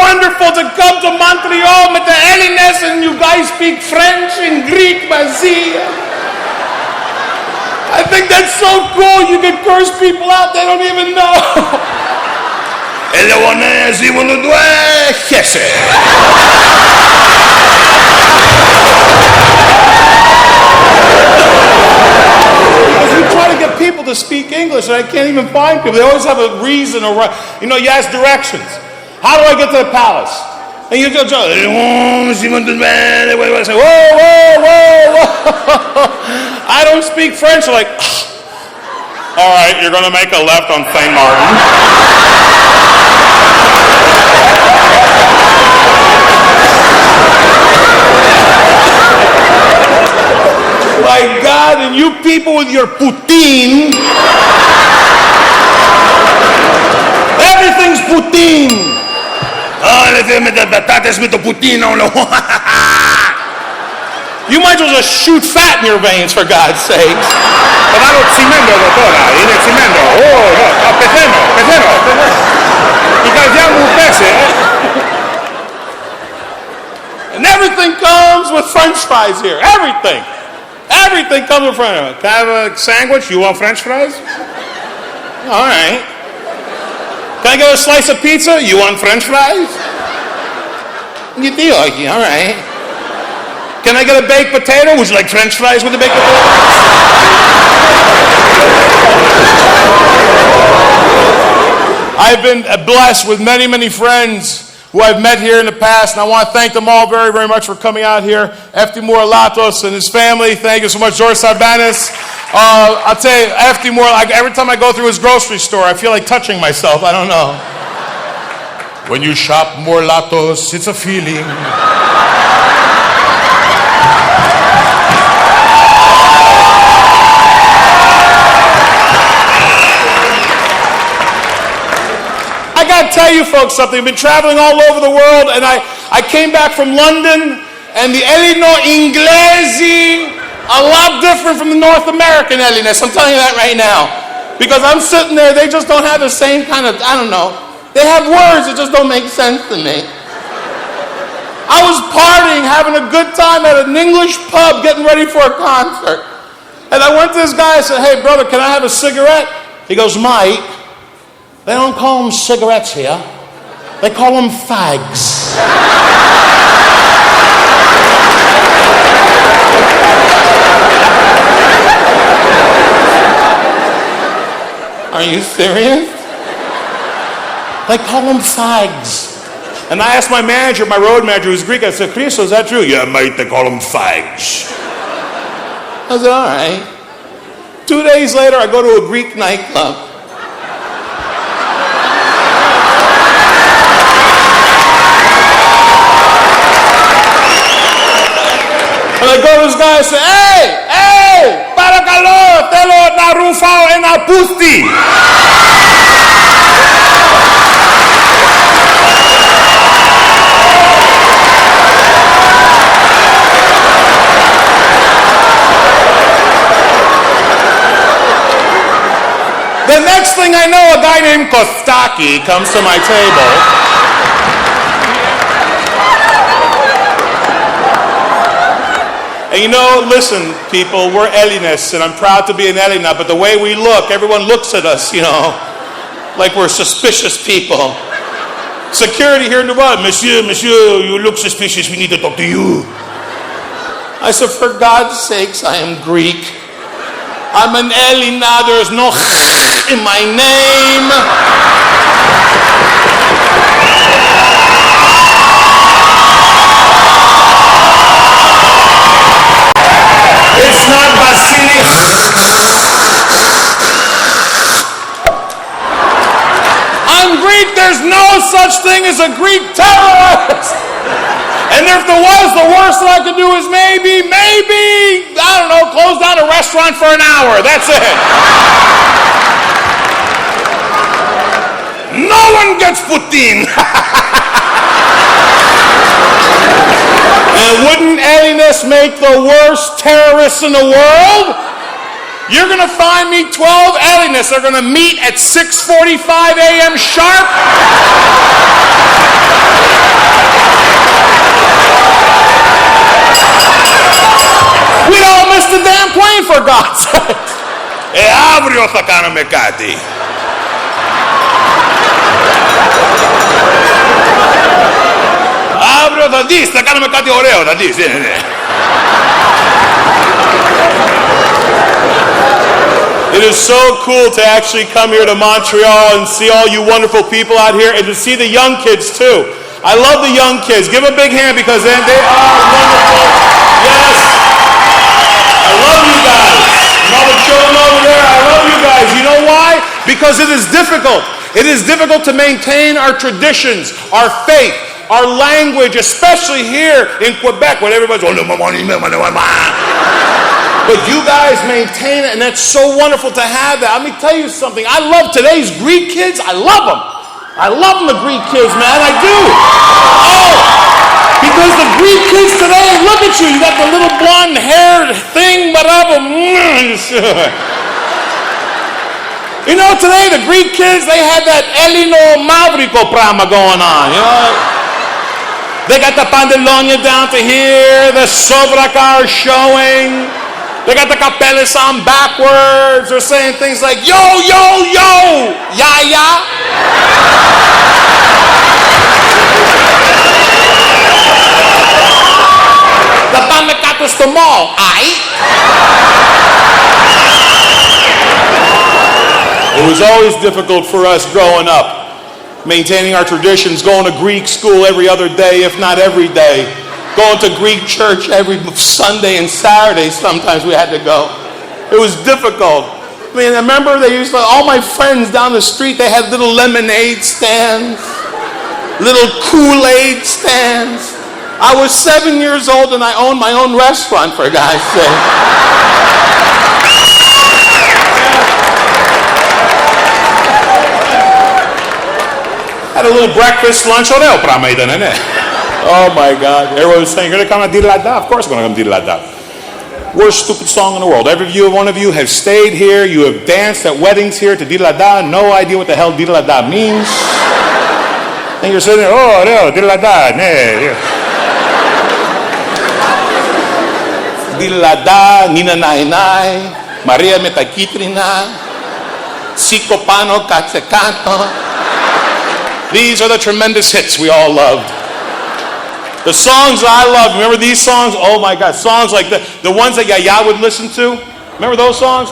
wonderful to come to Montreal with the Elines and you guys speak French and Greek, Basile. I think that's so cool. You can curse people out, they don't even know. Because we try to get people to speak English and I can't even find people. They always have a reason or you know, you ask directions. How do I get to the palace? And you go, whoa, whoa, whoa, whoa. I don't speak French. Like, all right, you're going to make a left on St. Martin. My God, and you people with your poutine. Everything's poutine. Oh, patatas with the poutine on the You might as well just shoot fat in your veins, for God's sakes. But I don't cimento, doctora. In el cimento. Oh, no. Pezeno. Italiano pese. And everything comes with French fries here. Everything. Everything comes with French fries. Can I have a sandwich? You want French fries? All right. Can I get a slice of pizza? You want French fries? You do? All right. Can I get a baked potato? Would you like French fries with a baked potato? I've been blessed with many, many friends who I've met here in the past, and I want to thank them all very, very much for coming out here. F. Timur Latos and his family, thank you so much. George Sarbanes. I'll tell you, F. Timur, every time I go through his grocery store, I feel like touching myself. I don't know. When you shop more Latos, it's a feeling. I got to tell you folks something. I've been traveling all over the world, and I came back from London, and the Elino Inglesi, a lot different from the North American Eliness. I'm telling you that right now. Because I'm sitting there, they just don't have the same kind of, I don't know. They have words that just don't make sense to me. I was partying, having a good time at an English pub, getting ready for a concert. And I went to this guy and said, hey, brother, can I have a cigarette? He goes, mate, they don't call them cigarettes here. They call them fags. Are you serious? They call them fags. And I asked my manager, my road manager, who's Greek, I said, Christo, is that true? Yeah, mate, they call them fags. I said, all right. 2 days later, I go to a Greek nightclub. And I go to this guy and say, hey, parakalo, telo na rufao en apusti. The next thing I know, a guy named Kostaki comes to my table. And you know, listen, people, we're Elinists, and I'm proud to be an Elina, but the way we look, everyone looks at us, you know, like we're suspicious people. Security here in the world, monsieur, you look suspicious, we need to talk to you. I said, for God's sakes, I am Greek. I'm an Elina, there's no in my name. It's not Basile. I'm Greek, there's no such thing as a Greek terrorist. And if there was, the worst that I could do is maybe, I don't know, close down a restaurant for an hour. That's it. No one gets poutine. And wouldn't Elinists make the worst terrorists in the world? You're going to find me 12 Elinists. They're going to meet at 6:45 a.m. sharp. for God's sake. E αύριο θα κάνουμε κάτι. Αύριο θα δεις, θα κάνουμε κάτι ωραίο, θα δεις. It is so cool to actually come here to Montreal and see all you wonderful people out here and to see the young kids too. I love the young kids. Give them a big hand because they are wonderful. Yes. I love you guys. And all the children over there, I love you guys. You know why? Because it is difficult. It is difficult to maintain our traditions, our faith, our language, especially here in Quebec when everybody's but you guys maintain it, and that's so wonderful to have that. Let me tell you something. I love today's Greek kids. I love them. I love them, the Greek kids, man. I do. Oh, because the Greek kids today, look at you. You got the little blonde hair thing, you know, today the Greek kids, they had that Elino Mavriko prama going on, you know. They got the pandelonia down to here, the sobrakar showing. They got the capelas on backwards. They're saying things like, yo, yo, yo, ya, ya. The pamekatos to mall, aye. It was always difficult for us growing up, maintaining our traditions, going to Greek school every other day, if not every day. Going to Greek church every Sunday and Saturday, sometimes we had to go. It was difficult. I mean, I remember they used to, all my friends down the street, they had little lemonade stands, little Kool-Aid stands. I was 7 years old and I owned my own restaurant, for God's sake. Had a little breakfast, lunch, oh my God. Everyone was saying, you're going to come at Didlada? Of course I'm going to come at Didlada. Worst stupid song in the world. Every one of you have stayed here. You have danced at weddings here to Didlada. No idea what the hell Didlada means. And you're sitting there, oh, no, Didlada. Didlada, Nina Nainai, Maria Metakitrina, Siko Pano Katsekato. These are the tremendous hits we all loved. The songs that I love, remember these songs? Oh my God, songs like the ones that Yaya would listen to. Remember those songs?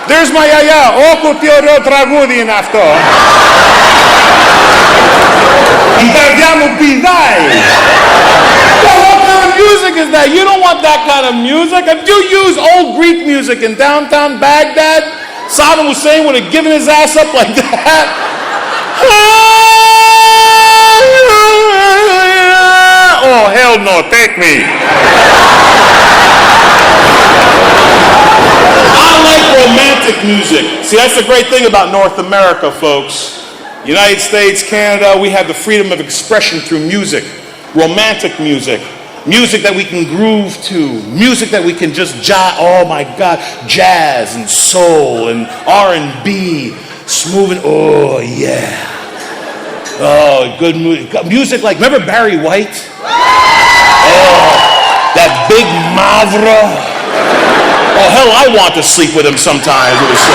There's my Yaya. Όκου τι ωραίο τραγούδι είναι αυτό. Η καρδιά μου πηδάει. What kind of music is that? You don't want that kind of music. If you use old Greek music in downtown Baghdad, Saddam Hussein would have given his ass up like that. Oh, hell no, take me. I like romantic music. See, that's the great thing about North America, folks. United States, Canada, we have the freedom of expression through music. Romantic music. Music that we can groove to. Music that we can just oh my God, jazz and soul and R&B. Smooth and, oh yeah. Oh, good music like, remember Barry White? Oh, that big Mavra. Oh, hell, I want to sleep with him sometimes. It was so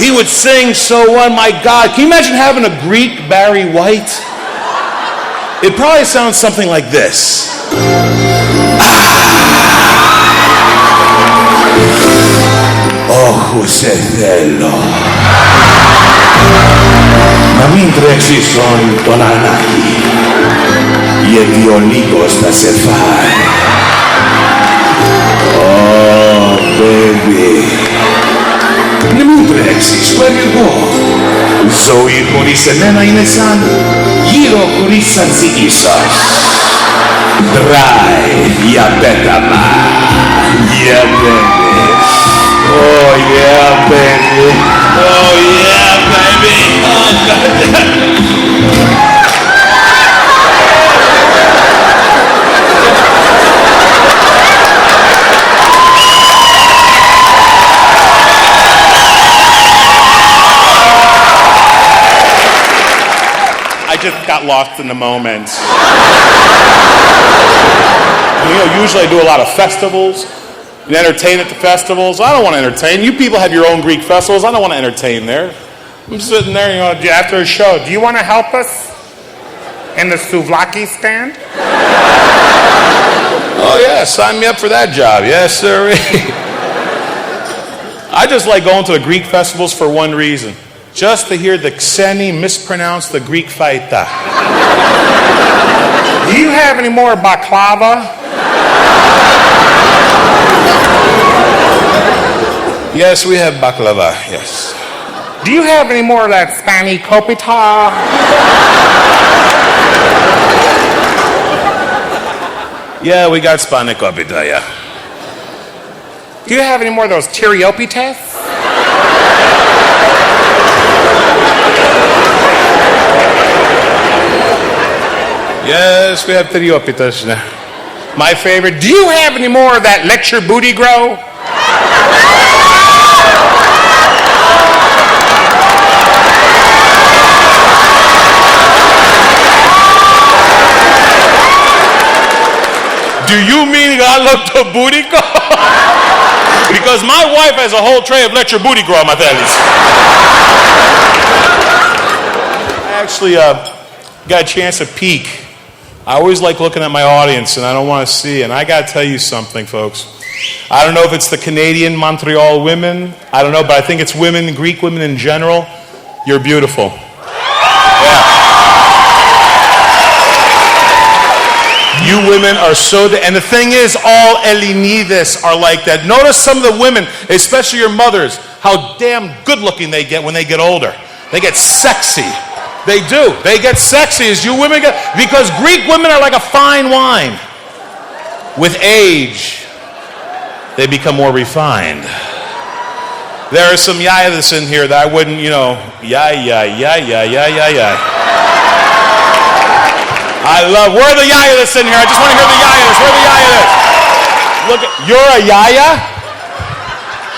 he would sing so well, my God. Can you imagine having a Greek Barry White? It probably sounds something like this. Oh, σε θέλω. Να μην τρέξεις τον Ανάκη, γιατί ο Νίκος θα σε φάει. Oh, baby. Μην μου τρέξεις, εγώ. Ζωή χωρίς εμένα είναι σαν γύρο χωρίς τzatziki sauce. Dry, για πέταμα. Yeah, baby. Oh, yeah, baby. Oh, yeah, baby. Oh, God. just got lost in the moment. Usually I do a lot of festivals. You entertain at the festivals. I don't want to entertain. You people have your own Greek festivals. I don't want to entertain there. I'm sitting there, after a show. Do you want to help us in the souvlaki stand? Oh, yeah, sign me up for that job. Yes, sir. I just like going to the Greek festivals for one reason. Just to hear the Xeni mispronounce the Greek faita. Do you have any more baklava? Yes, we have baklava, yes. Do you have any more of that Spani kopita? Yeah, we got Spani kopita, yeah. Do you have any more of those tiriopitas? Yes, we have tiriopitas now. My favorite. Do you have any more of that let your booty grow? Do you mean I look to booty go? Because my wife has a whole tray of let your booty grow, my fellas. I actually got a chance to peek. I always like looking at my audience, and I don't want to see. And I got to tell you something, folks. I don't know if it's the Canadian Montreal women. I don't know, but I think it's women, Greek women in general. You're beautiful. Yeah. You women are so... And the thing is, all Elenides are like that. Notice some of the women, especially your mothers, how damn good-looking they get when they get older. They get sexy. They do. They get sexy as you women get... Because Greek women are like a fine wine. With age, they become more refined. There are some yayas in here that I wouldn't, I love, where are the yayas in here? I just want to hear the yayas. Where are the yayas? Look, you're a yaya?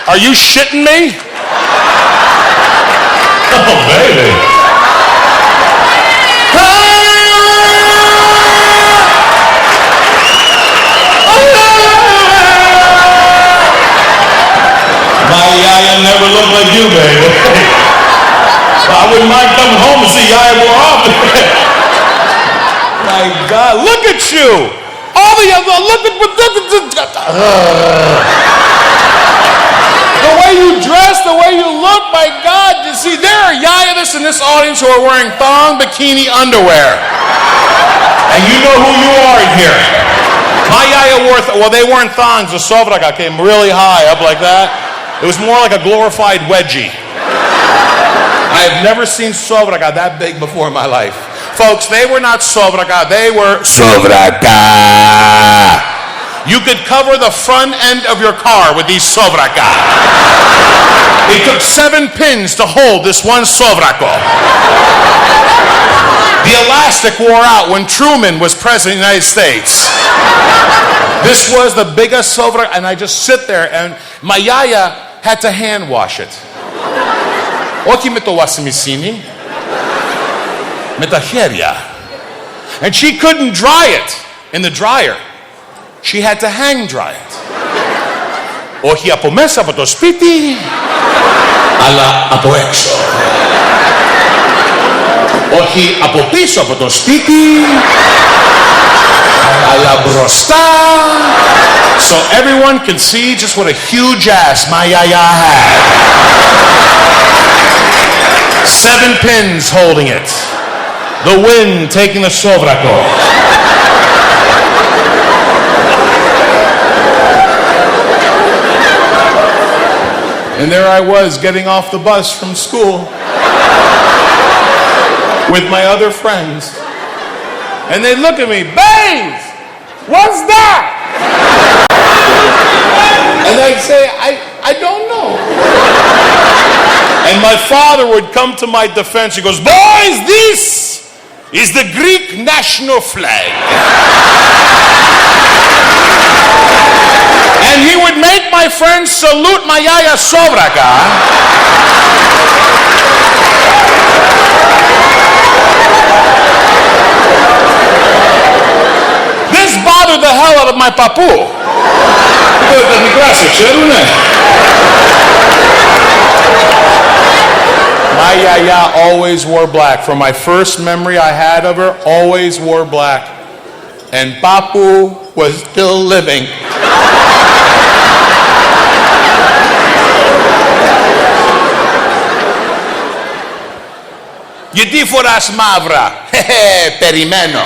Are you shitting me? Oh, baby. My yaya never looked like you, baby. I wouldn't mind coming home and see yaya more often. My God, look at you! All the other, look at the way you dress, the way you look. My God, you see, there are yayas in this audience who are wearing thong bikini underwear, and you know who you are in here. My yaya wore, they weren't thongs. The sovraka came really high up like that. It was more like a glorified wedgie. I have never seen sovraka that big before in my life. Folks, they were not sovraka, they were sovraka. You could cover the front end of your car with these sovraka. It took 7 pins to hold this one sovrako. The elastic wore out when Truman was president of the United States. This was the biggest sovraka, and I just sit there, and my yaya had to hand wash it. Όχι με το wasimisin. Με τα χέρια. And she couldn't dry it in the dryer. She had to hang dry it. Όχι από μέσα από το σπίτι, αλλά από έξω. Όχι από πίσω από το σπίτι, αλλά μπροστά. So everyone can see just what a huge ass my yaya had. 7 pins holding it. The wind taking the sovrako. And there I was getting off the bus from school with my other friends. And they look at me, Bays, what's that? And I'd say, I don't know. And my father would come to my defense. He goes, boys, this is the Greek national flag. And he would make my friends salute my yaya sovraka. call it my papu. My yaya always wore black. From my first memory I had of her, always wore black. And papu was still living. Γιατί φοράς μαύρα? Περιμένω.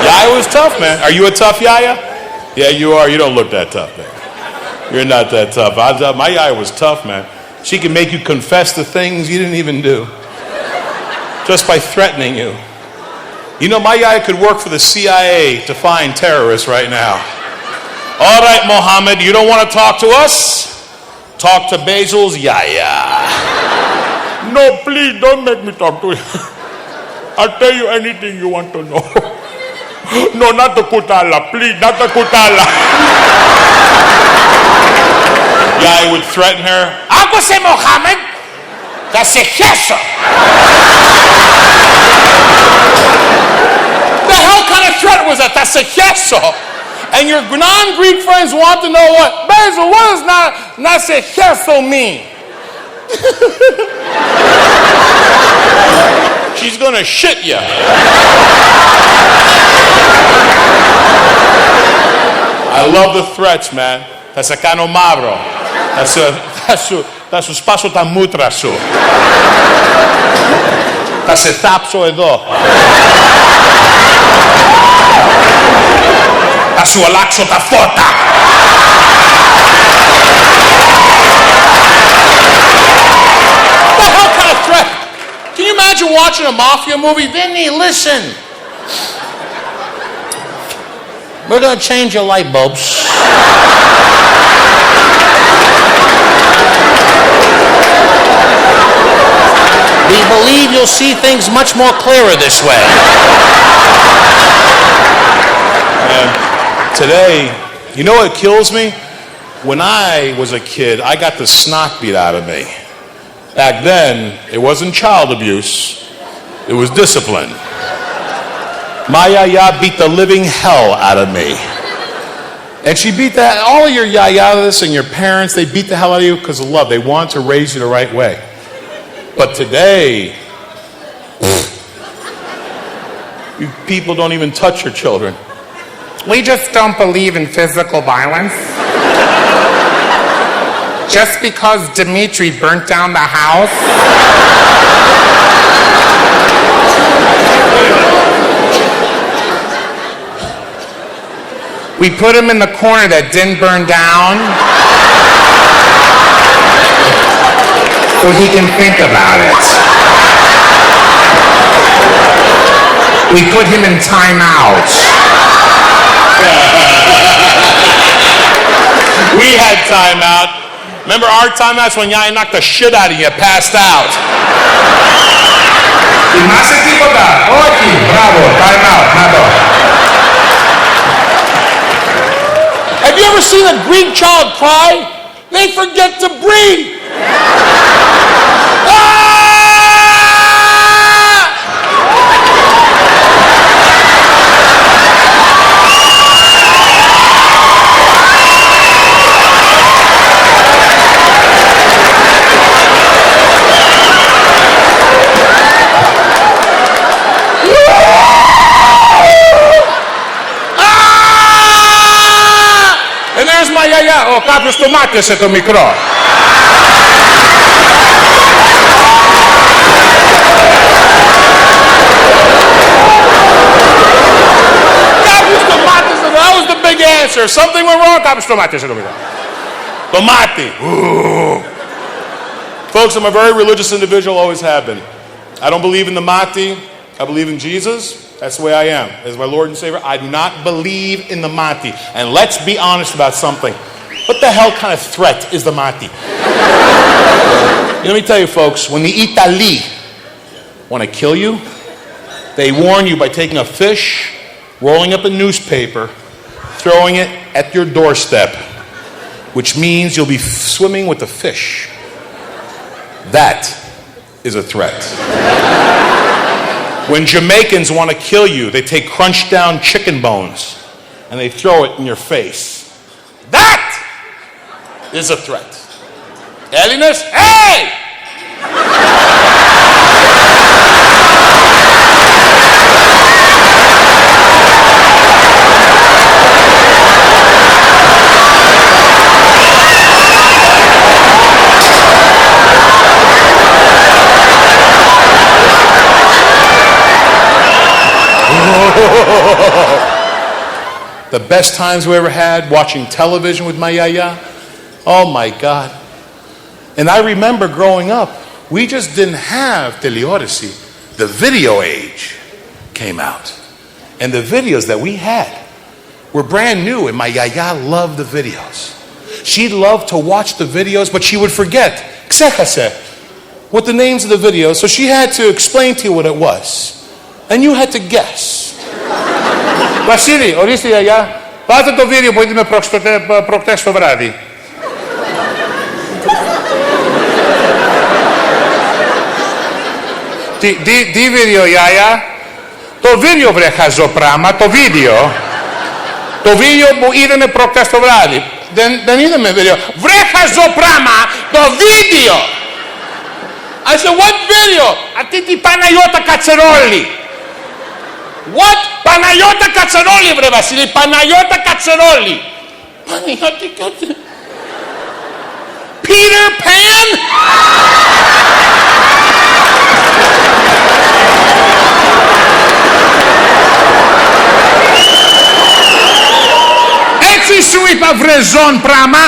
Yaya was tough, man. Are you a tough yaya? Yeah, you are. You don't look that tough, man. You're not that tough. My yaya was tough, man. She can make you confess the things you didn't even do. Just by threatening you. You know, my yaya could work for the CIA to find terrorists right now. All right, Mohammed, you don't want to talk to us? Talk to Basile's yaya. No, please, don't make me talk to you. I'll tell you anything you want to know. No, not the kutala, please, not the kutala. Yaya would threaten her. Ako si Mohammed, kasi Yeso. The hell kind of threat was that? That's a Yeso. And your non-Greek friends want to know what? Basile, what does nase Yeso mean? She's gonna shit you. I love the threats, man. Θα σε κάνω μαύρο. Θα σου σπάσω τα μούτρα σου. Θα σε θάψω εδώ. Θα σου αλλάξω τα φώτα. What hell kind of threat? Can you imagine watching a mafia movie? Vinny, listen. We're going to change your light bulbs. We believe you'll see things much more clearer this way. And today, you know what kills me? When I was a kid, I got the snot beat out of me. Back then, it wasn't child abuse, it was discipline. My yaya beat the living hell out of me. And she beat that, all of your yayas and your parents, they beat the hell out of you because of love. They want to raise you the right way. But today, you people don't even touch your children. We just don't believe in physical violence. Just because Dimitri burnt down the house. We put him in the corner that didn't burn down so he can think about it. We put him in timeout. We had timeout. Remember our timeouts when Yaya knocked the shit out of you, passed out. Θυμάσαι τίποτα? Όχι. Μπράβο. Timeout. Νάτο. Have you ever seen a Greek child cry? They forget to breathe. Ο κάποιος το μάτιασε το μικρό. Κάποιος το μάτιασε, that was the big answer. Something went wrong, κάποιος το μάτιασε το μικρό. Το μάτι. Folks, I'm a very religious individual, always have been. I don't believe in the mati. I believe in Jesus. That's the way I am. As my Lord and Savior, I do not believe in the mati. And let's be honest about something. What the hell kind of threat is the mati? Let me tell you, folks, when the Itali want to kill you, they warn you by taking a fish, rolling up a newspaper, throwing it at your doorstep, which means you'll be swimming with the fish. That is a threat. When Jamaicans want to kill you, they take crunched down chicken bones and they throw it in your face. That is a threat. Alienes, hey! The best times we ever had watching television with my yaya. Oh my God. And I remember growing up, we just didn't have teleodyssey. The video age came out. And the videos that we had were brand new, and my yaya loved the videos. She loved to watch the videos, but she would forget what the names of the videos, so she had to explain to you what it was. And you had to guess. Βασίλη, ορίστε γιαγιά, πάτε το βίντεο που είδαμε προχτές το βράδυ. Τι βίντεο, γιαγιά? Το βίντεο, βρε χαζό πράγμα, το βίντεο. Το βίντεο που είδαμε προχτές το βράδυ. Δεν είδαμε βίντεο. Βρε χαζό πράγμα, το βίντεο. I said, what video? Αυτή την Παναγιώτα Κατσερόλη. What? Παναγιώτα Κατσερόλη, βρε Βασίλη, Παναγιώτα Κατσερόλη. Παναγιώτα Κατσερόλη. Peter Pan? Έτσι σου είπα, βρε ζών πράγμα.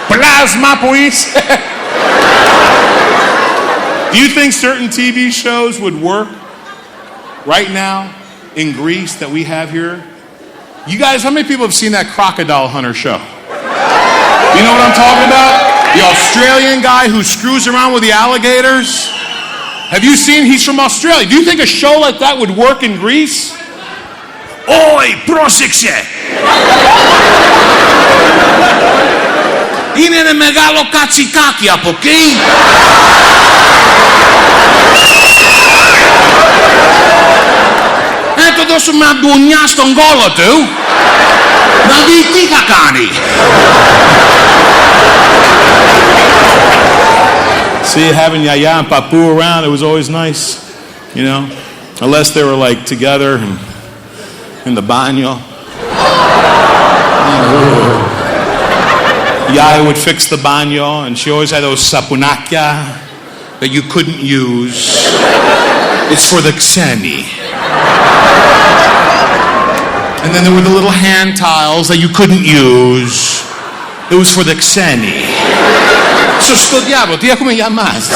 Πλάσμα που είσαι. Do you think certain TV shows would work right now in Greece that we have here? You guys, how many people have seen that Crocodile Hunter show? You know what I'm talking about? The Australian guy who screws around with the alligators? Have you seen? He's from Australia. Do you think a show like that would work in Greece? Oi, πρόσεξε! Είναι ένα μεγάλο κατσικάκι από εκεί. Το δώσουμε αντουνιά στον κόλο του, να δει τι θα κάνει. See, having Yaya and Papu around, it was always nice, you know, unless they were like together and in the baño. Yaya would fix the baño, and she always had those sapunakia that you couldn't use. It's for the xeni. And then there were the little hand tiles that you couldn't use. It was for the xeni. So sto diavolo, ti come για μας.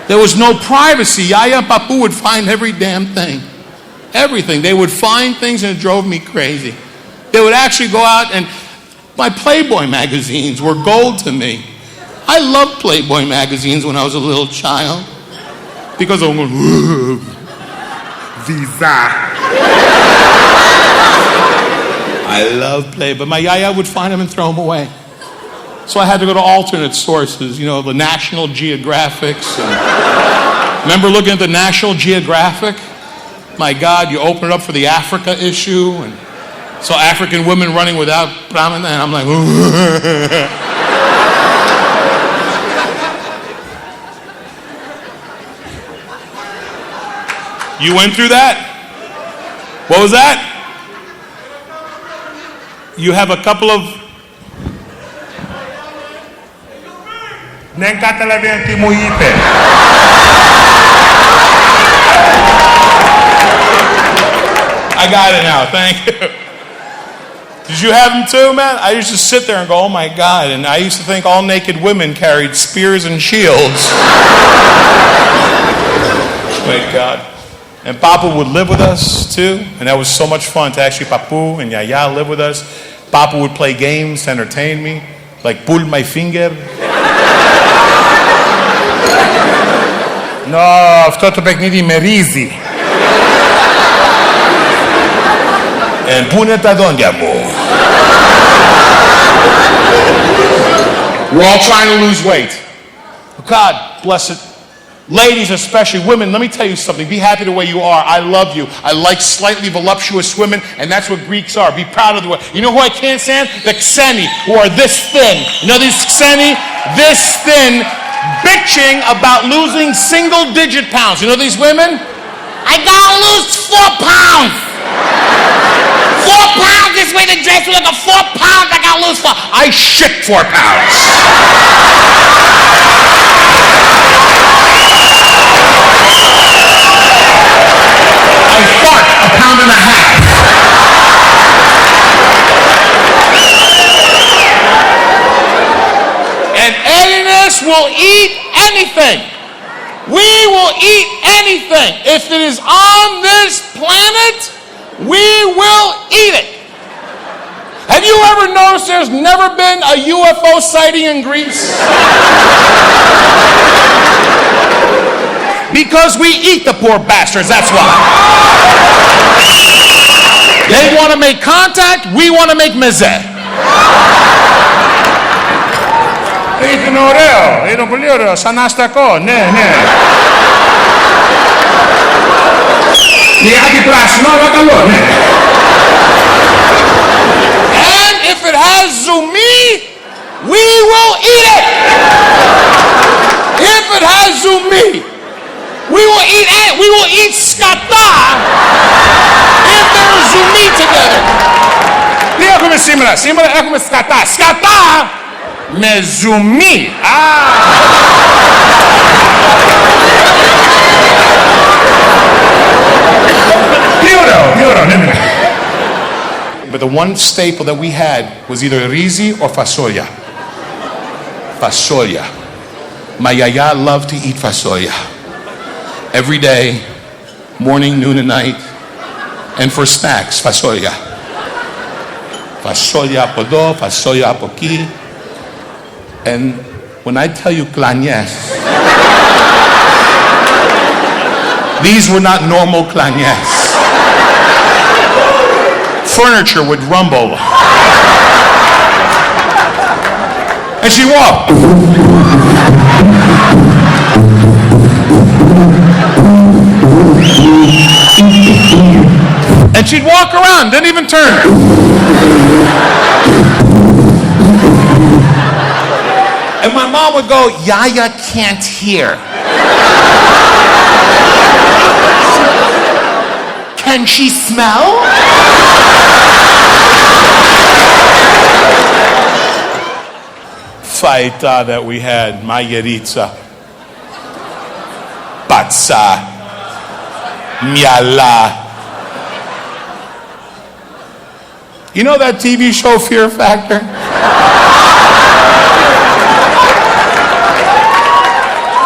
There was no privacy. Yaya and Papu would find every damn thing. Everything. They would find things, and it drove me crazy. They would actually go out, and my Playboy magazines were gold to me. I loved Playboy magazines when I was a little child. Because I'm going, Visa. I love Playboy. But my yaya would find them and throw them away. So I had to go to alternate sources, you know, the National Geographics. Remember looking at the National Geographic? My God, you open it up for the Africa issue, and so African women running without Brahman, and I'm like, You went through that? What was that? You have a couple of... Δεν καταλαβαίνω τι μου είπε. I got it now, thank you. Did you have them too, man? I used to sit there and go, oh my God, and I used to think all naked women carried spears and shields. My God. And Papa would live with us too, and that was so much fun to actually Papu and Yaya live with us. Papa would play games to entertain me, like pull my finger. No, αυτό το παιχνίδι με ρίζει. Πού είναι τα δόντια μου? We're all trying to lose weight. God bless it. Ladies, especially women, let me tell you something. Be happy the way you are. I love you. I like slightly voluptuous women, and that's what Greeks are. Be proud of the way. You know who I can't stand? The Xeni, who are this thin. You know these Xeni? This thin, bitching about losing single-digit pounds. You know these women? I gotta lose 4 pounds. 4 pounds, this way to dress with like a 4 pounds, I gotta lose 4. I shit 4 pounds. I fart 1.5 pounds. And Elinus will eat anything. We will eat anything. If it is on this planet, we will eat it. Have you ever noticed there's never been a UFO sighting in Greece? Because we eat the poor bastards, that's why. They want to make contact, we want to make meze. Είναι ωραίο, είναι πολύ ωραίο, σαν αστακό, ναι. Λιγάκι πράσινο, αλλά καλό, ναι. And if it has zumi, we will eat it. If it has zumi, we will eat it. We will eat skata if there is zumi together. Τι έχουμε σήμερα? Σήμερα έχουμε σκατά. Σκατά με ζουμί. Τι ωραίο, ναι. But the one staple that we had was either rizi or fasolia. Fasolia. My yaya loved to eat fasolia. Every day, morning, noon, and night. And for snacks, fasolia. Fasolia από εδώ, fasolia από εκεί. And when I tell you klanyes, these were not normal klanyes. Furniture would rumble. And she walked. And she'd walk around, didn't even turn. And my mom would go, Yaya can't hear. Can she smell? Faita that we had, margheritza, patsa, miala. You know that TV show Fear Factor?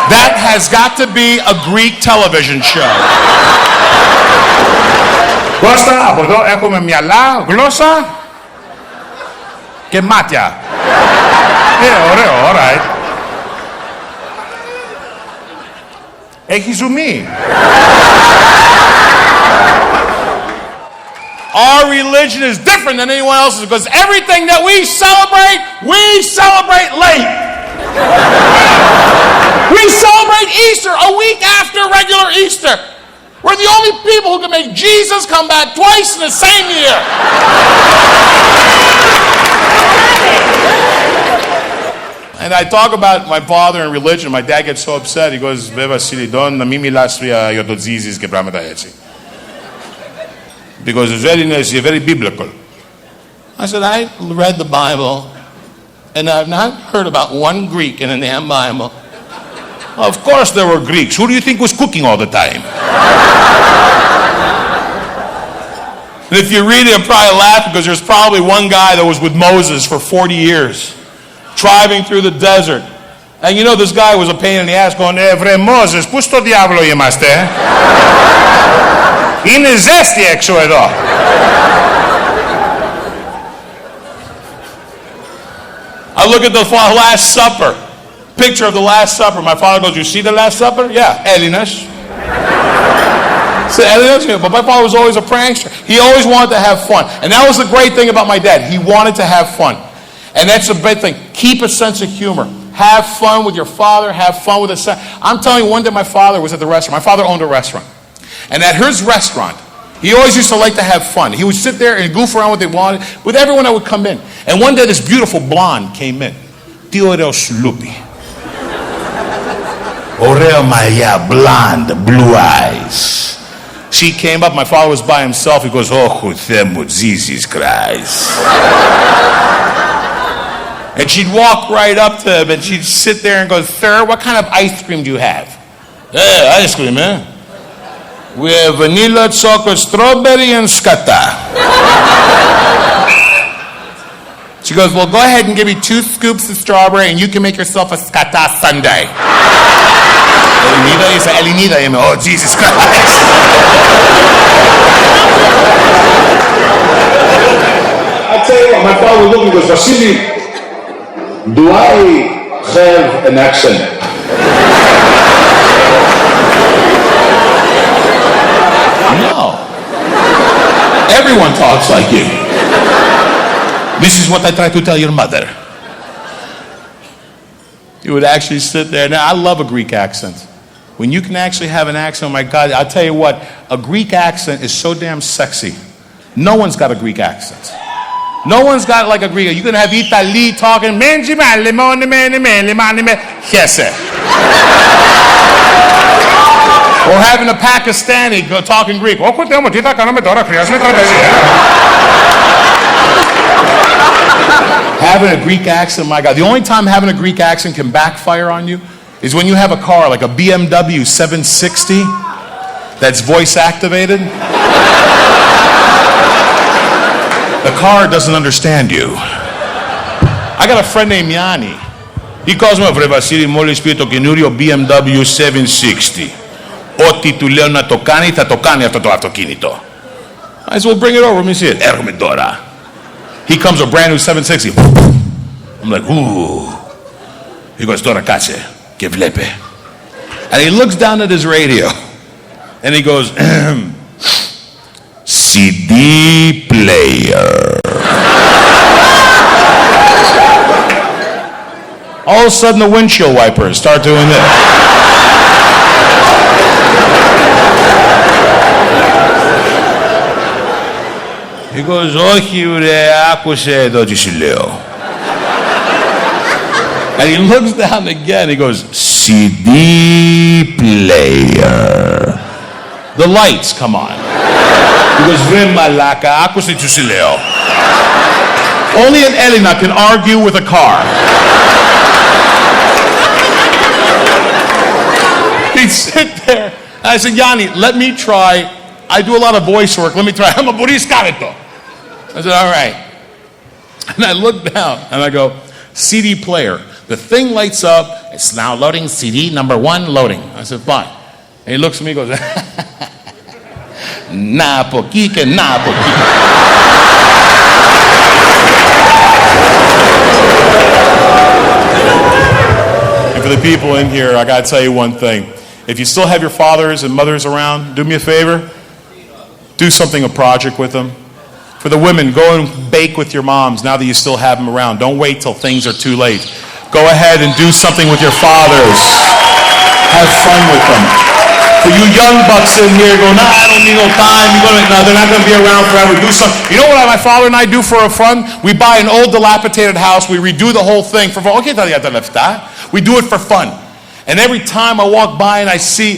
That has got to be a Greek television show. Κώστα, από εδώ έχουμε μυαλά, γλώσσα και μάτια. Ωραίο, alright. Έχει ζουμί. Our religion is different than anyone else's because everything that we celebrate late. We celebrate Easter a week after regular Easter. We're the only people who can make Jesus come back twice in the same year. And I talk about my father and religion. My dad gets so upset. He goes, Basile, να μην μιλάς για το Jesus και πράγματα έτσι. Because it's very biblical. I said, I read the Bible, and I've not heard about one Greek in the damn Bible. Of course there were Greeks. Who do you think was cooking all the time? And if you read it, you'll probably laugh because there's probably one guy that was with Moses for 40 years, driving through the desert. And you know this guy was a pain in the ass going, βρε Μoses, πού στο διάβολο είμαστε? Είναι ζέστη έξω εδώ. I look at the Last Supper, picture of the Last Supper. My father goes, you see the Last Supper? Yeah, Elinas. So Elinas, but my father was always a prankster. He always wanted to have fun. And that was the great thing about my dad. He wanted to have fun. And that's a big thing. Keep a sense of humor. Have fun with your father. Have fun with his son. I'm telling you, one day my father was at the restaurant. My father owned a restaurant. And at his restaurant, he always used to like to have fun. He would sit there and goof around what they wanted with everyone that would come in. And one day this beautiful blonde came in. Tio era Slupi. Oreo Maya, blonde, blue eyes. She came up, my father was by himself. He goes, oh, Jesus Christ. And she'd walk right up to him and she'd sit there and go, sir, what kind of ice cream do you have? Hey, ice cream, man. We have vanilla, chocolate, strawberry, and skata. She goes, well, go ahead and give me 2 scoops of strawberry and you can make yourself a skata sundae. Elinida, he said, Elinida. Oh, Jesus Christ. I tell you what, my father looked and goes, Basile, do I have an accent? No. Everyone talks like you. This is what I try to tell your mother. You would actually sit there. Now, I love a Greek accent. When you can actually have an accent, oh my God, I'll tell you what, a Greek accent is so damn sexy. No one's got a Greek accent. No one's got like a Greek. You can have Italy talking, yes. Or having a Pakistani talking Greek. Having a Greek accent, my God. The only time having a Greek accent can backfire on you is when you have a car like a BMW 760 that's voice activated. The car doesn't understand you. I got a friend named Yanni. He calls me up, Basile, μόλις πει το καινούριο BMW 760. Ό,τι του λέω να το κάνει, θα το κάνει αυτό το αυτοκίνητο. I said, well, bring it over, let me see it. Έρχομαι τώρα. He comes with a brand new 760. I'm like, ooh. He goes, τώρα κάτσε και βλέπε. And he looks down at his radio. And he goes, CD player. All of a sudden the windshield wipers start doing this. He goes, όχι ρε, άκουσε εδώ τι σου λέω. And he looks down again, he goes, CD player. The lights come on. He goes, βρε μαλάκα, άκουσε τι σου λέω. Only an Elena can argue with a car. He'd sit there, and I said, Yanni, let me try. I do a lot of voice work. Let me try. I'm a buriscarito. I said, all right. And I look down, and I go, CD player. The thing lights up. It's now loading CD number 1 loading. I said, fine. And he looks at me and goes, na poquito, na poquito. And for the people in here, I got to tell you one thing. If you still have your fathers and mothers around, do me a favor. Do something, a project with them. For the women, go and bake with your moms now that you still have them around. Don't wait till things are too late. Go ahead and do something with your fathers. Have fun with them. For you young bucks in here go, nah, I don't need no time. No, they're not going to be around forever. Do something. You know what my father and I do for fun? We buy an old dilapidated house. We redo the whole thing for fun. Okay, we do it for fun. And every time I walk by and I see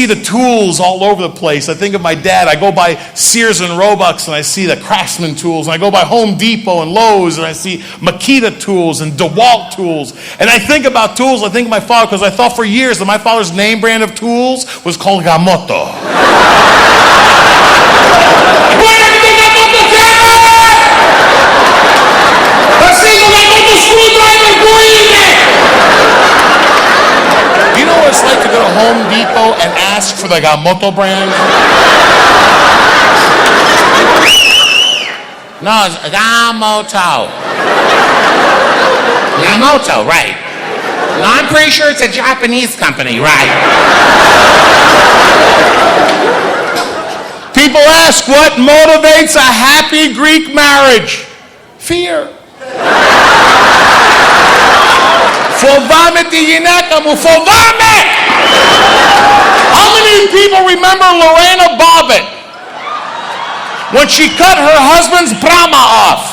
the tools all over the place. I think of my dad. I go by Sears and Roebuck and I see the Craftsman tools. And I go by Home Depot and Lowe's and I see Makita tools and DeWalt tools. And I think about tools. I think of my father because I thought for years that my father's name brand of tools was called Gamoto. You know what it's like to go to Home Depot and ask for the Gamoto brand? No, it's Gamoto. Gamoto, right. No, I'm pretty sure it's a Japanese company, right. People ask, what motivates a happy Greek marriage? Fear. For Φοβάμαι τη γυναίκα μου, φοβάμαι! How many people remember Lorena Bobbitt when she cut her husband's Brahma off?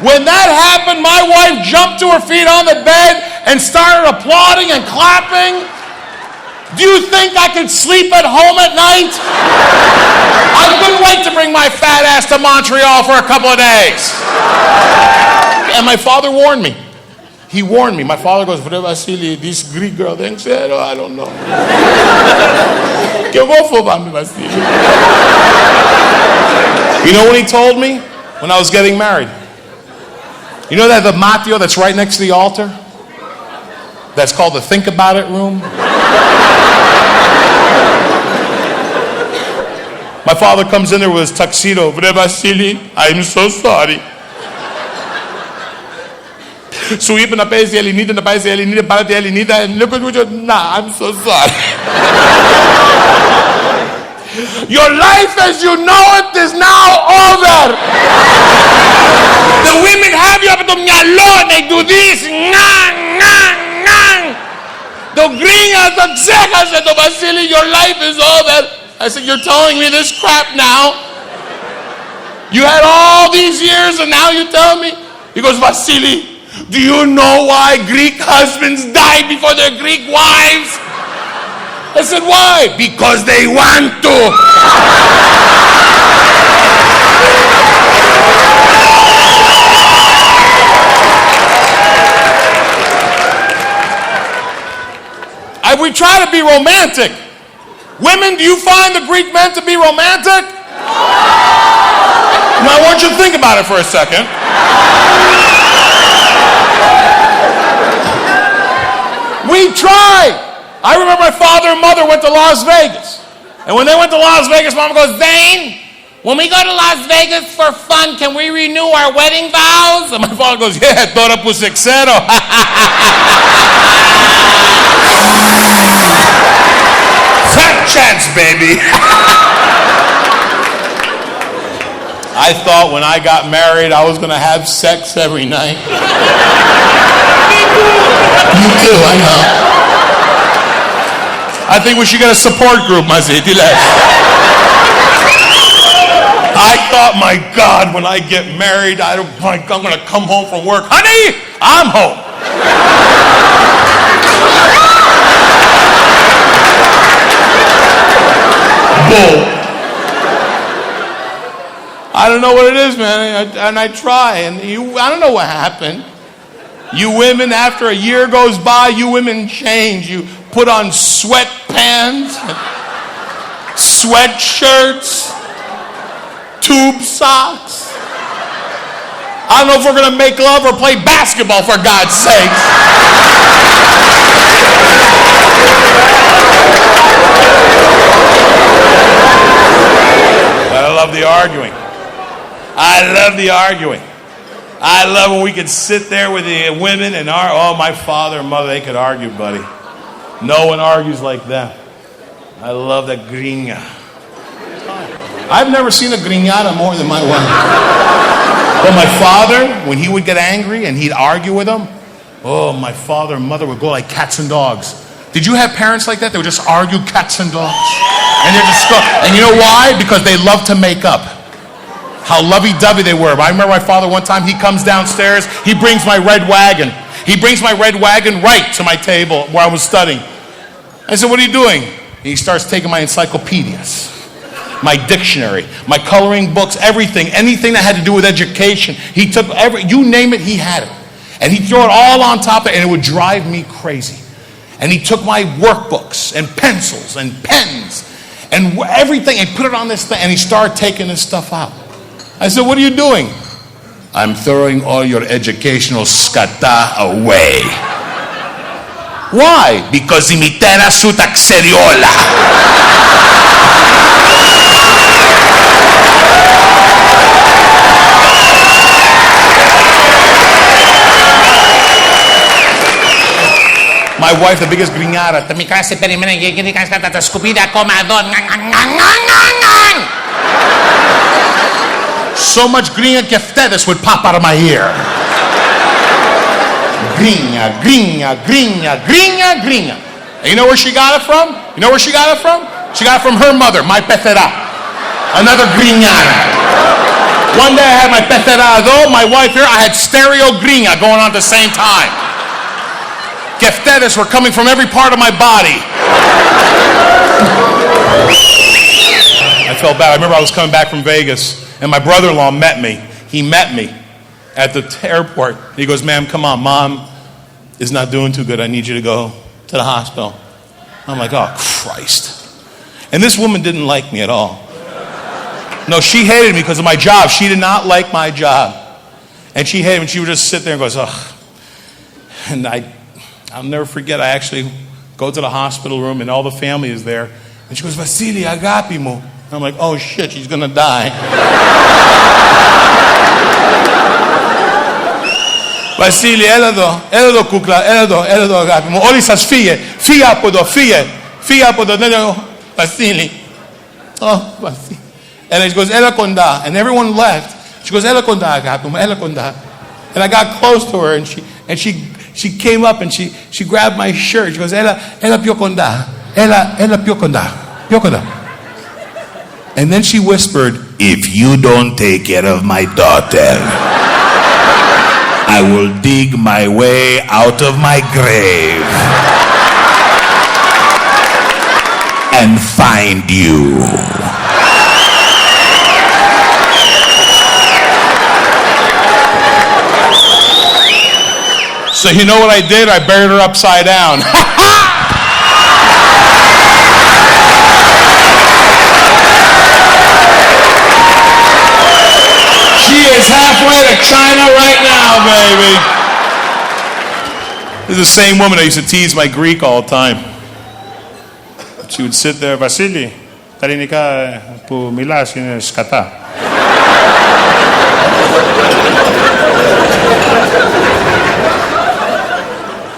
When that happened, my wife jumped to her feet on the bed and started applauding and clapping. Do you think I could sleep at home at night? I couldn't wait to bring my fat ass to Montreal for a couple of days. And my father warned me. He warned me. My father goes, Basile, this Greek girl thinks, I don't know. You know what he told me when I was getting married? You know that the matio that's right next to the altar? That's called the think about it room? My father comes in there with his tuxedo. Basile, I'm so sorry. Σου είπε να παίζει Ελληνίδα, να πάει σε Ελληνίδα, πάρε τη Ελληνίδα, and look at what you're, nah, I'm so sorry. Your life as you know it is now over. The women have you up to the μυαλό, they do this, Το γκρίνια το ξέχασε το Βασίλη, your life is over. I said, you're telling me this crap now? You had all these years and now you tell me? He goes, Vasily, do you know why Greek husbands die before their Greek wives? I said, why? Because they want to. We try to be romantic. Women, do you find the Greek men to be romantic? Now I want you to think about it for a second. We try. I remember my father and mother went to Las Vegas. And when they went to Las Vegas, Mama goes, Zane, when we go to Las Vegas for fun, can we renew our wedding vows? And my father goes, yeah, tora pusexero. Fat chance, baby. I thought when I got married, I was going to have sex every night. You too, I know. I think we should get a support group, Mazitiles. I thought, my God, when I get married, I'm going to come home from work. Honey, I'm home. Bull. I don't know what it is, man, and I try, and I don't know what happened. You women, after a year goes by, you women change. You put on sweatpants, sweatshirts, tube socks. I don't know if we're going to make love or play basketball, for God's sakes. But I love the arguing. I love the arguing. I love when we could sit there with the women and my father and mother, they could argue, buddy. No one argues like that. I love that gringa. I've never seen a grignata more than my wife. But my father, when he would get angry and he'd argue with them, my father and mother would go like cats and dogs. Did you have parents like that? They would just argue cats and dogs. And they're just and you know why? Because they love to make up. How lovey-dovey they were. I remember my father one time, he comes downstairs, he brings my red wagon. He brings my red wagon right to my table where I was studying. I said, what are you doing? And he starts taking my encyclopedias, my dictionary, my coloring books, everything, anything that had to do with education. He took you name it, he had it. And he'd throw it all on top of it, and it would drive me crazy. And he took my workbooks and pencils and pens and everything and put it on this thing, and he started taking this stuff out. I said, what are you doing? I'm throwing all your educational skata away. Why? Because η μητέρα σου τα ξέρει όλα. My wife, the biggest grignara. Τα μικρά σε περιμένουν γιατί κάνεις κατά τα σκουπίδια ακόμα εδώ. So much green και φτέδες would pop out of my ear. Grigna, grigna, grigna, grigna, grigna. And you know where she got it from? You know where she got it from? She got it from her mother, my pecera. Another grignana. One day I had my pecerado, my wife here, I had stereo grigna going on at the same time. Geftedes were coming from every part of my body. I felt bad. I remember I was coming back from Vegas, and my brother-in-law met me. He met me at the airport. He goes, ma'am, come on, mom is not doing too good. I need you to go to the hospital. I'm like, oh, Christ. And this woman didn't like me at all. No, she hated me because of my job. She did not like my job. And she hated me. She would just sit there and goes, ugh. And I'll never forget, I actually go to the hospital room and all the family is there. And she goes, Basile, agapimo. And I'm like, oh shit, she's going to die. Basile, elado kukla, elado agapimo. Oli sas fia podo, fia podo. Basile. Oh, Basile. And he goes, Ela konda. And everyone left. She goes, Ela konda agapimo, Ela konda. And I got close to her and she came up and she grabbed my shirt. She goes, Ela piokonda. Ela piokonda. And then she whispered, if you don't take care of my daughter, I will dig my way out of my grave and find you. So you know what I did? I buried her upside down. She is halfway to China right now, baby. This is the same woman I used to tease my Greek all the time. She would sit there, Vasili, Tarinika που μιλάς είναι σκατά.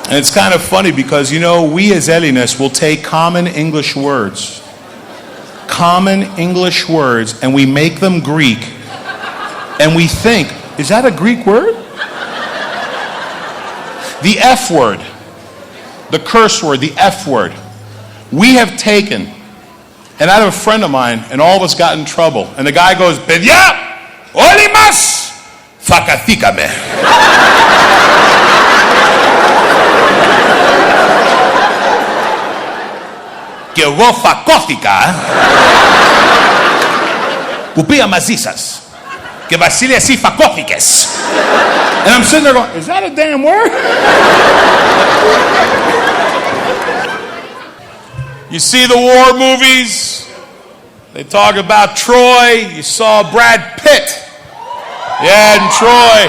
And it's kind of funny because, you know, we as Hellenists will take common English words, and we make them Greek, and we think, is that a Greek word? The F word, the curse word, the F word, we have taken, and I have a friend of mine, and all of us got in trouble, and the guy goes, Παιδιά, όλοι μας φακαθήκαμε. Και εγώ φακώθηκα που πήγα μαζί σας. Και Βασίλη, εσύ φακώθηκες. And I'm sitting there going, is that a damn word? You see the war movies? They talk about Troy. You saw Brad Pitt. Yeah, in Troy.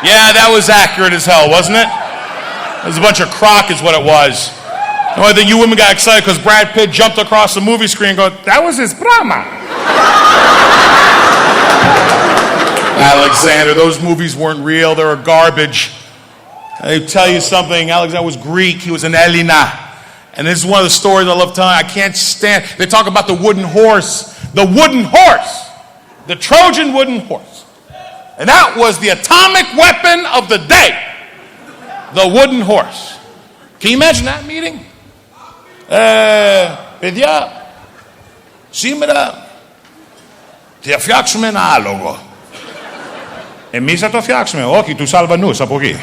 Yeah, that was accurate as hell, wasn't it? It was a bunch of crock is what it was. The only thing you women got excited because Brad Pitt jumped across the movie screen and go, that was his Brahma. Alexander, those movies weren't real. They were garbage. I tell you something, Alexander was Greek. He was an Elena. And this is one of the stories I love telling. I can't stand. They talk about the wooden horse. The wooden horse. The Trojan wooden horse. And that was the atomic weapon of the day. The wooden horse. Can you imagine that meeting? Παιδιά, σήμερα θα φτιάξουμε ένα άλογο. Εμείς θα το φτιάξουμε, όχι τους Αλβανούς από εκεί.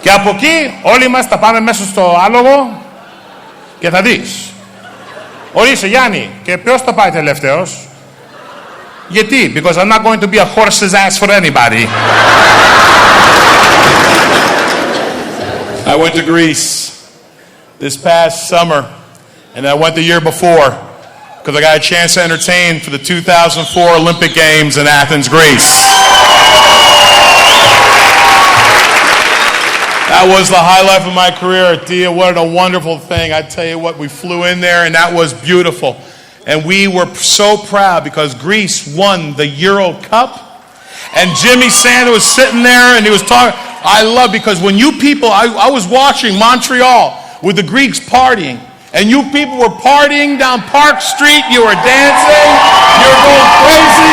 Και από εκεί όλοι μας θα πάμε μέσα στο άλογο και θα δεις. Ορίστε Γιάννη, και ποιος θα πάει τελευταίος? Γιατί? Because I'm not going to be a horse's ass for anybody. I went to Greece this past summer, and I went the year before because I got a chance to entertain for the 2004 Olympic Games in Athens, Greece. That was the highlight of my career. Dia, what a wonderful thing. I tell you what, we flew in there, and that was beautiful. And we were so proud because Greece won the Euro Cup. And Jimmy Sanders was sitting there and he was talking. I love because when you people, I was watching Montreal with the Greeks partying. And you people were partying down Park Street. You were dancing. You were going crazy.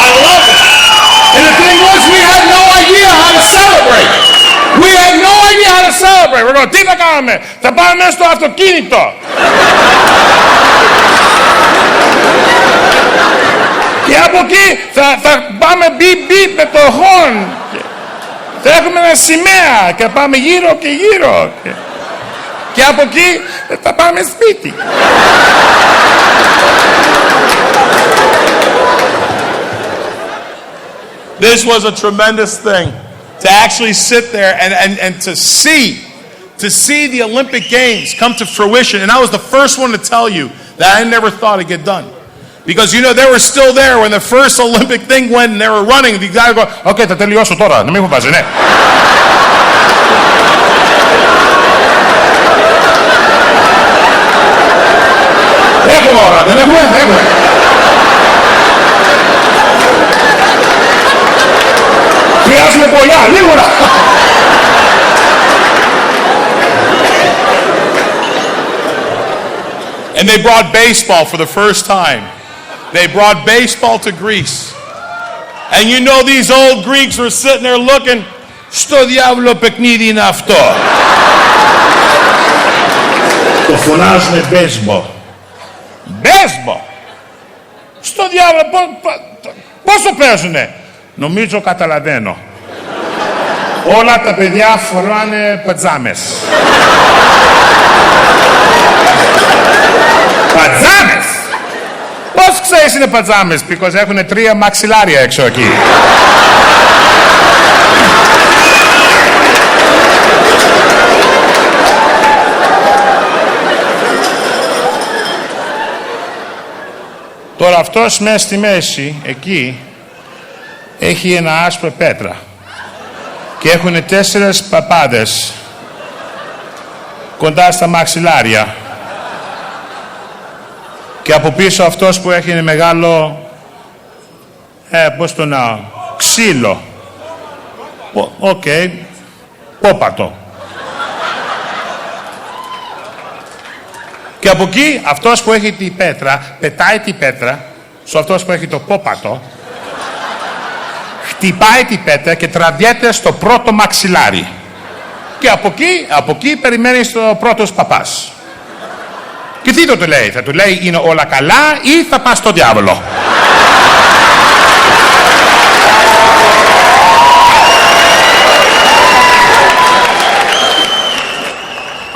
I love it. And the thing was, we had no idea how to celebrate. We had no idea how to celebrate. We're going, τι θα κάνουμε? Θα πάμε μέσα στο αυτοκίνητο. Και από εκεί θα πάμε μπιπ με το χον. Θα έχουμε ένα σημαία και θα πάμε γύρω και γύρω. Και από εκεί θα πάμε σπίτι. This was a tremendous thing to actually sit there and to see the Olympic Games come to fruition. And I was the first one to tell you that I never thought it'd get done. Because, you know, they were still there when the first Olympic thing went and they were running. The guy go, okay, θα τελειώσω τώρα, να μην φοβάσαι, ναι. Έχουμε ώρα, δεν έχουμε, έχουμε. Χρειάζομαι πολλά, λίγορα. And they brought baseball for the first time. They brought baseball to Greece. And you know these old Greeks were sitting there looking, στο διάβολο παιχνίδι είναι αυτό. Το φωνάζουμε baseball. Baseball. Στο διάβολο, πώς το παίζουνε? Νομίζω καταλαβαίνω. Όλα τα παιδιά φοράνε πατζάμες. Πατζάμες! Πώς ξέρεις είναι πατζάμες? Because έχουν 3 μαξιλάρια έξω εκεί. Τώρα αυτός μέσα στη μέση, εκεί, έχει ένα άσπρο πέτρα. Και έχουν 4 παπάδες κοντά στα μαξιλάρια. Και από πίσω αυτός που έχει ένα μεγάλο, πώς το να, ξύλο. Οκ, πόπατο. Και από εκεί αυτός που έχει την πέτρα, πετάει την πέτρα, σε αυτός που έχει το πόπατο, χτυπάει την πέτρα και τραβιέται στο πρώτο μαξιλάρι. Και από εκεί περιμένει στο πρώτος παπάς. Και τι το λέει? Θα του λέει είναι όλα καλά ή θα πας στο διάβολο?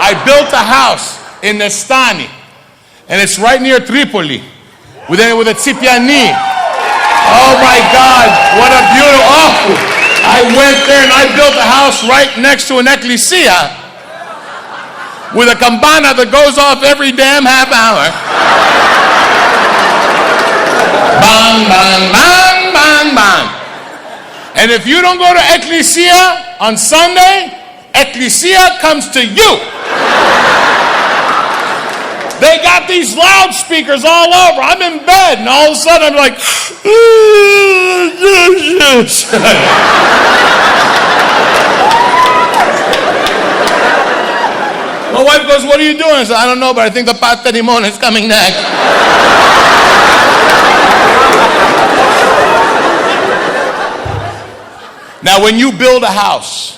I built a house in Nestani, and it's right near Tripoli, with a Tsipiani. Oh my God, what a beautiful, oh, I went there and I built a house right next to an ecclesia with a campana that goes off every damn half hour. Bang, bang, bang, bang, bang. And if you don't go to ecclesia on Sunday, ecclesia comes to you. They got these loudspeakers all over. I'm in bed, and all of a sudden I'm like, my wife goes, what are you doing? I said, I don't know, but I think the Pata Limon is coming next. Now, when you build a house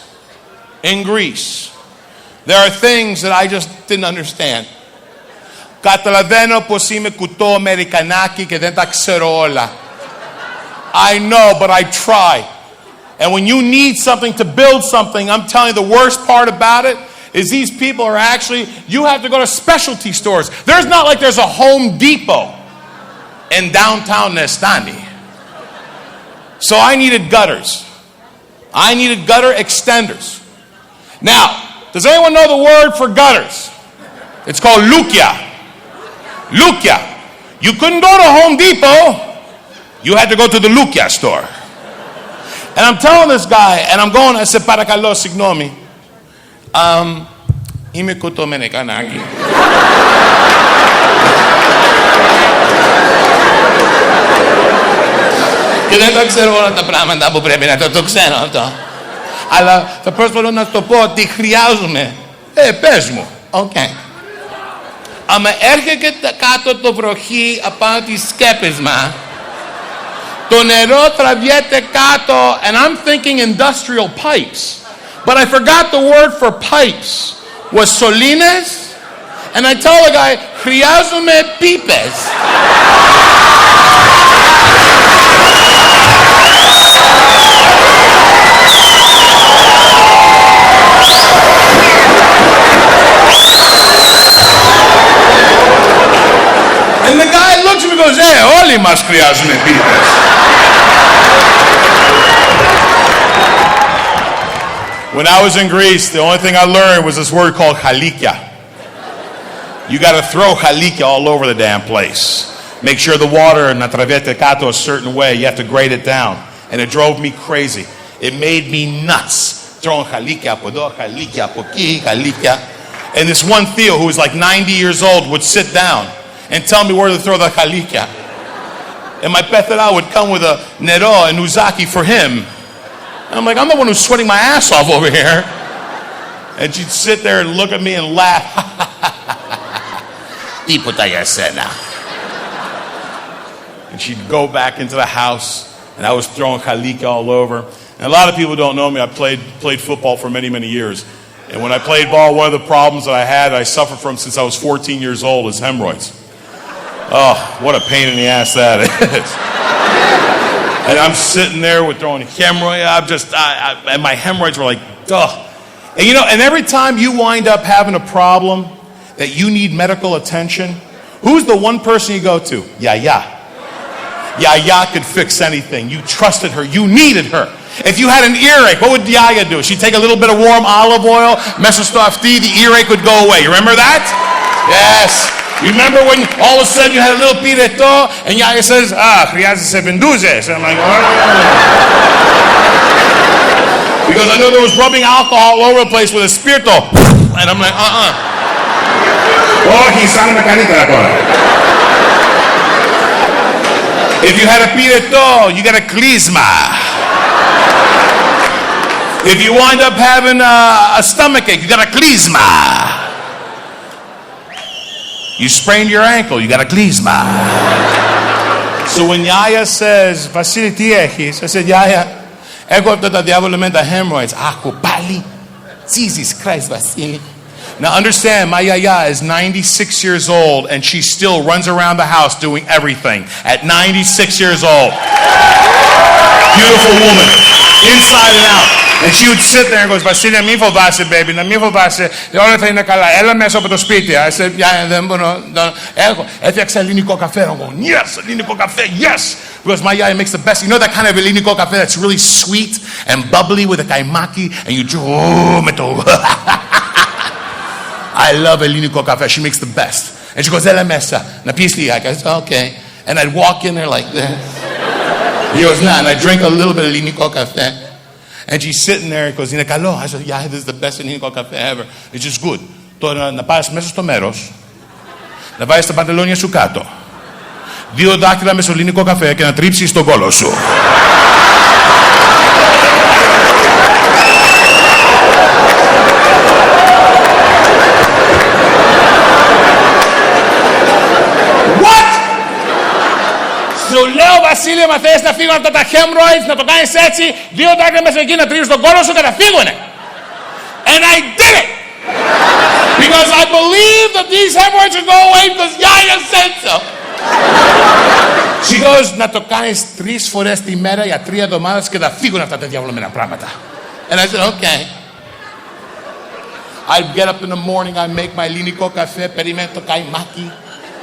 in Greece, there are things that I just didn't understand. Καταλαβαίνω πως είμαι κουτό Αμερικανάκι και δεν τα ξέρω όλα. I know, but I try. And when you need something to build something, I'm telling you the worst part about it is these people are actually, you have to go to specialty stores. There's not like there's a Home Depot in downtown Nestani. So I needed gutters. I needed gutter extenders. Now, does anyone know the word for gutters? It's called lukia. Lukia. You couldn't go to Home Depot. You had to go to the Lukia store. And I'm telling this guy, and I'm going, I said, παρακαλώ, συγγνώμη. Είμαι κουτομενεκανάκι. Και δεν τα ξέρω όλα τα πράγματα που πρέπει να το ξέρω αυτό. Αλλά θα προσπαθώ να σου το πω ότι χρειάζομαι. Πες μου. Okay. Άμα έρχεται κάτω το βροχή απάνω τις σκέπες μας, το νερό τραβιέται κάτω, and I'm thinking industrial pipes. But I forgot the word for pipes was solines, and I tell the guy, χρειάζομαι πίπες. And the guy looks at me and goes, όλοι μας χρειάζουμε πίπες. When I was in Greece, the only thing I learned was this word called chalikia. You got to throw chalikia all over the damn place. Make sure the water na travete kato a certain way. You have to grade it down. And it drove me crazy. It made me nuts. Throwing chalikia apodo, chalikia apoki, chalikia. And this one Theo who was like 90 years old would sit down and tell me where to throw the chalikia. And my petera would come with a nero and uzaki for him. And I'm like, I'm the one who's sweating my ass off over here. And she'd sit there and look at me and laugh. And she'd go back into the house, and I was throwing chalika all over. And a lot of people don't know me. I played football for many, many years. And when I played ball, one of the problems that I suffered from since I was 14 years old, is hemorrhoids. Oh, what a pain in the ass that is. And I'm sitting there with throwing hemorrhoid. And my hemorrhoids were like, duh. And and every time you wind up having a problem that you need medical attention, who's the one person you go to? Yaya. Yaya could fix anything. You trusted her. You needed her. If you had an earache, what would Yaya do? She'd take a little bit of warm olive oil, the earache would go away. You remember that? Yes. You remember when all of a sudden you had a little pireto and Yaya says, χρειάζεσαι βεντούζες. I'm like, oh. Because I know there was rubbing alcohol all over the place with a spirito. And I'm like, Όχι, σαν να καλύτερα τώρα. If you had a pireto, you got a klizma. If you wind up having a stomachache, you got a klizma. You sprained your ankle, you got a klizma. So when Yaya says, Basile, τι έχεις? I said, Yaya, έχω αυτά τα διάβολα με τα hemorrhoids. Άκου πάλι. Jesus Christ, Basile. Now understand, my Yaya is 96 years old and she still runs around the house doing everything at 96 years old. Beautiful woman, inside and out. And she would sit there and goes, Basile, μη φοβάσαι, baby, να μη φοβάσαι. Όλα θα είναι καλά. Έλα μέσα από το σπίτι. I said, yeah, δεν μπορώ. Έφτιαξα ελληνικό καφέ. I'm going, yes, ελληνικό καφέ, yes. Because my Yaya makes the best. You know that kind of ελληνικό καφέ that's really sweet and bubbly with a kaimaki and you drink, με το... I love ελληνικό καφέ. She makes the best. And she goes, έλα μέσα. Να πεις λίγα. I said, okay. And I'd walk in there like this. He goes, nah. And I drink a little bit of ελληνικό καφέ. And she's sitting there and goes, είναι καλό. I said, yeah, this is the best ελληνικό καφέ ever. It's just good. Τώρα να πας μέσα στο μέρος, να βάλεις τα παντελόνια σου κάτω, 2 δάχτυλα με στο ελληνικό καφέ και να τρίψεις τον κόλο σου. Σου λέω, Βασίλη, μα θες να φύγουν από τα hemorrhoids, να το κάνεις έτσι, 2 δάκρυα μέσα εκεί να τρίβεις τον κόλο σου και να φύγουνε. And I did it! Because I believe that these hemorrhoids will go away because Yaya said so. She goes, να το κάνεις 3 φορές τη μέρα για 3 εβδομάδες και θα φύγουν αυτά τα διαβολωμένα πράγματα. And I said, okay. I'd get up in the morning, I'd make my ελληνικό καφέ, περιμένω το καϊμάκι.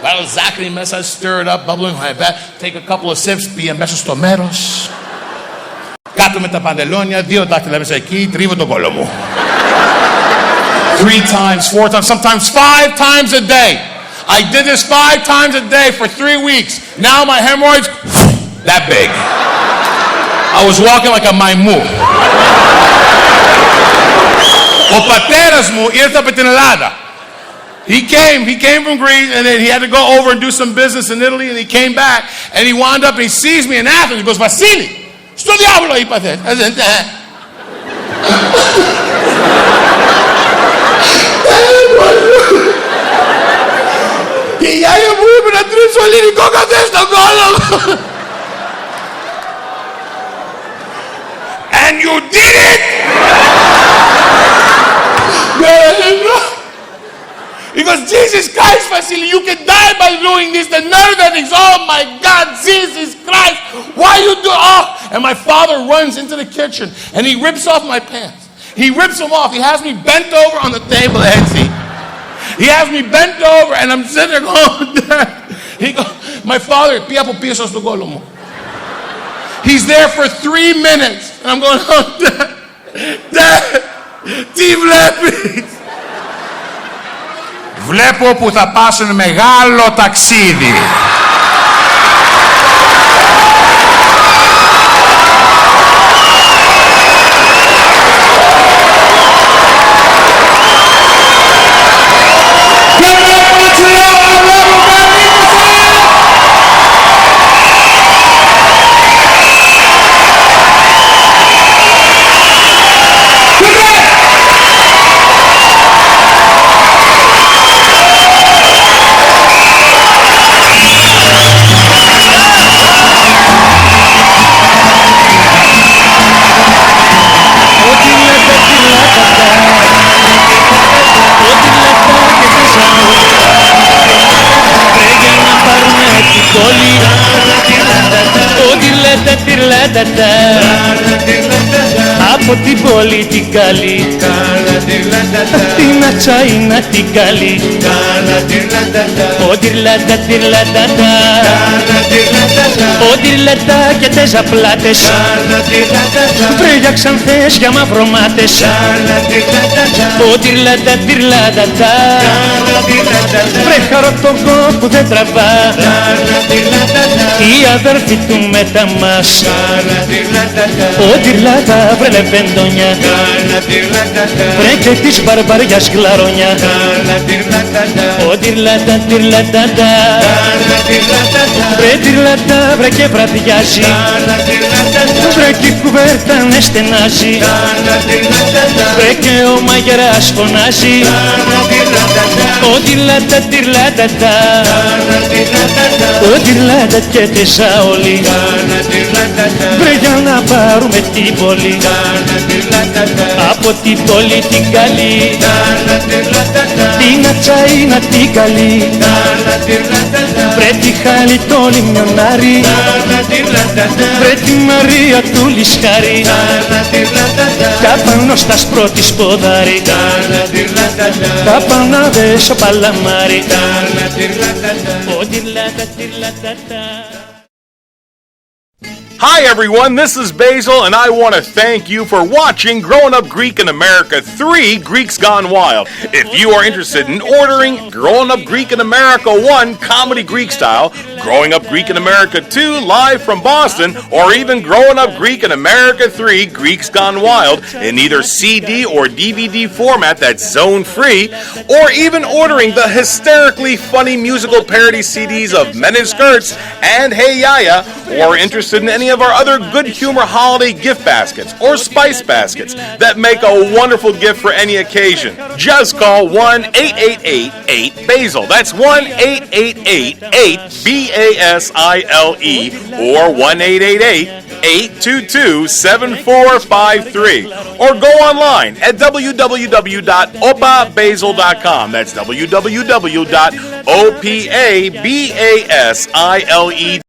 Βάλω ζάχαρη μέσα, stir it up, bubbling like that. Take a couple of sips, πήγε μέσα στο μέρος. Κάτω με τα παντελόνια, 2 δάχτυλα μέσα εκεί, τρίβω τον κόλο μου. 3 times, 4 times, sometimes 5 times a day. I did this 5 times a day for 3 weeks. Now my hemorrhoids, that big. I was walking like a μαϊμού. Ο πατέρας μου ήρθε από την Ελλάδα. He came from Greece, and then he had to go over and do some business in Italy, and he came back, and he wound up, and he sees me in Athens. He goes, Basile, στο διάβολο είπατε. I said, γιαγιά μου είπε να τρέψω ελληνικό καφέ στον κόλλο μου. And you did it! He goes, Jesus Christ, Basile, you can die by doing this. The nerve endings. Oh my God, Jesus Christ, why you do? Oh! And my father runs into the kitchen and he rips off my pants. He rips them off. He has me bent over on the table, Etsy. He has me bent over and I'm sitting there going, Dad. He goes, my father, pia po piso στο κόλλο μου. He's there for 3 minutes. And I'm going, oh, Dad, τι βλέπεις? Βλέπω που θα πάσουν μεγάλο ταξίδι. Από την πόλη την καλή, την ατσαίνα την καλή, ο τυρλάντα τυρλαντάτα, ο τυρλαντά και τες απλάτες, βρε για ξανθές για μαυρομάτες, ο τυρλάντα τυρλαντάτα, βρε χαρό τον κόπο που δεν τραβά, οι αδέρφοι του μετά μας, ο τυρλάντα βρε λεβέντονια, βρε και της μπαρμπαριάς γλαρονιά, ο τυρλάντα τυρλαντάτα, βρε τυρλάντα βρε και βραδιάζει, βρε και η κουβέρτα ναι στενάζει, βρε και ο μαγεράς φωνάζει, ο τυρλάντα τυρλαντάτα, ο τυρλάντα και τεσά όλοι, βρε για να πάρουμε την πόλη, από την πόλη την καλή, την ατσαίνα την καλή, βρε τη χάλη το λιμιονάρι, βρε τη Μαρία του Λισχάρη, τα πάνω στα σπρώτη σποδάρι, τα πανάδες ο παλαμάρι, ο τυρλάντα τυρλαντάτα. Hi everyone, this is Basile and I want to thank you for watching Growing Up Greek in America 3 Greeks Gone Wild. If you are interested in ordering Growing Up Greek in America 1 Comedy Greek Style, Growing Up Greek in America 2 Live from Boston, or even Growing Up Greek in America 3 Greeks Gone Wild in either CD or DVD format that's zone free, or even ordering the hysterically funny musical parody CDs of Men in Skirts and Hey Yaya, or interested in any of our other good humor holiday gift baskets or spice baskets that make a wonderful gift for any occasion, just call 1-888-8-BASILE. That's 1-888-8-BASILE or 1-888-822-7453, or go online at www.opabasile.com. That's www.opabasile.com.